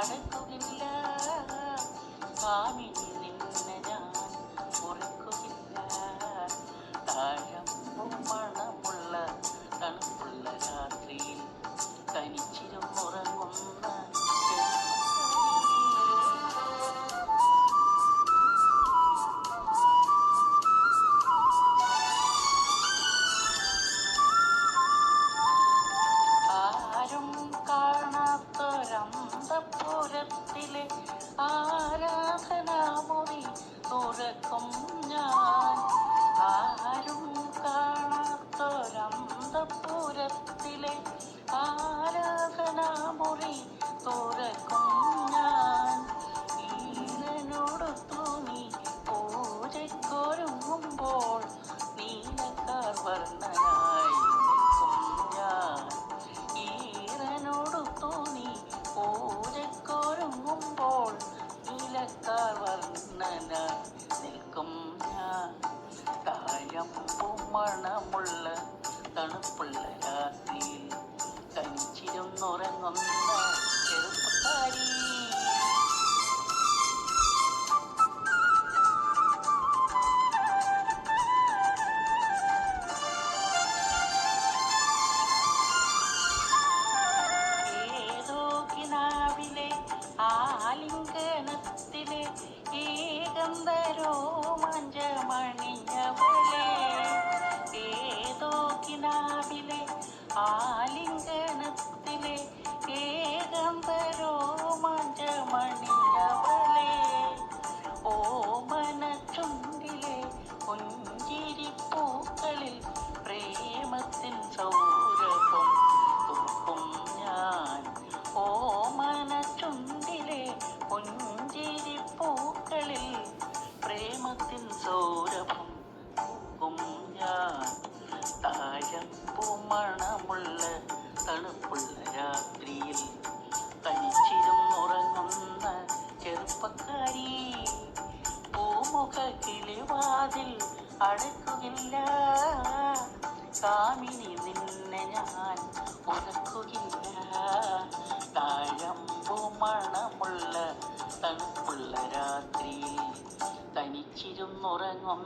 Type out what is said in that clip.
അടക്കുകയില്ല. കാമിനി നിന്നെ ഞാൻ ഉറക്കുകയില്ല. താഴമ്പും മണമുള്ള തണുപ്പുള്ള രാത്രിയിൽ തനിച്ചിരുന്നുറങ്ങുന്ന ആരും കാണാത്തൊരന്തപുരത്തിലെ ആരാധനാമുറി തുറക്കും ഞാൻ. ആരും കാണാത്തൊരന്തപുരത്തിലെ ആരാധനാമുറി തുറക്കും ഞാൻ. ഈരനോടൊത്തു നീ പൂജയ്ക്കൊരുങ്ങുമ്പോൾ നീലക്കാർ വർണ്ണനായി നിൽക്കും ഞാൻ. ഈരനോടൊത്തു നീ പൂജയ്ക്കൊരുങ്ങുമ്പോൾ നീലക്കാർ വർണ്ണനായി നിൽക്കും ഞാൻ. താഴമ്പും മണമുള്ള തണുപ്പുള്ള രാത്രിയിൽ തനിച്ചിരുന്നുറങ്ങുന്ന ചെറുപ്പക്കാരി. ഏതോ കിനാവിലെ ആലിംഗനത്തിലെ ഏകന്തരോമാഞ്ചമണിഞ്ഞവളെ. ഏതോ കിനാവിലെ ആലിംഗനത്തിലെ ഏകന്തരോമാഞ്ചമണിഞ്ഞവളെ. ഓമനച്ചുണ്ടിലെ പുഞ്ചിരിപ്പൂക്കളിൽ പ്രേമത്തിൻ സൗരഭം തൂക്കും ഞാൻ. ഓമനച്ചുണ്ടിലെ പുഞ്ചിരിപ്പൂക്കളിൽ പ്രേമത്തിൻ സൗരഭം തൂക്കും ഞാൻ. താഴമ്പു മണമുള്ള തണുപ്പുള്ള രാത്രിയിൽ തനിച്ചിരുന്നുറങ്ങുന്ന ചെറുപ്പക്കാരി. പൂമുഖ കിളിവാതിൽ അടക്കുകയില്ല. കാമിനി നിന്നെ ഞാൻ ഉറക്കുകയില്ല. താഴമ്പു മണമുള്ള തണുപ്പുള്ള രാത്രിയിൽ തനിച്ചിരുന്നുറങ്ങും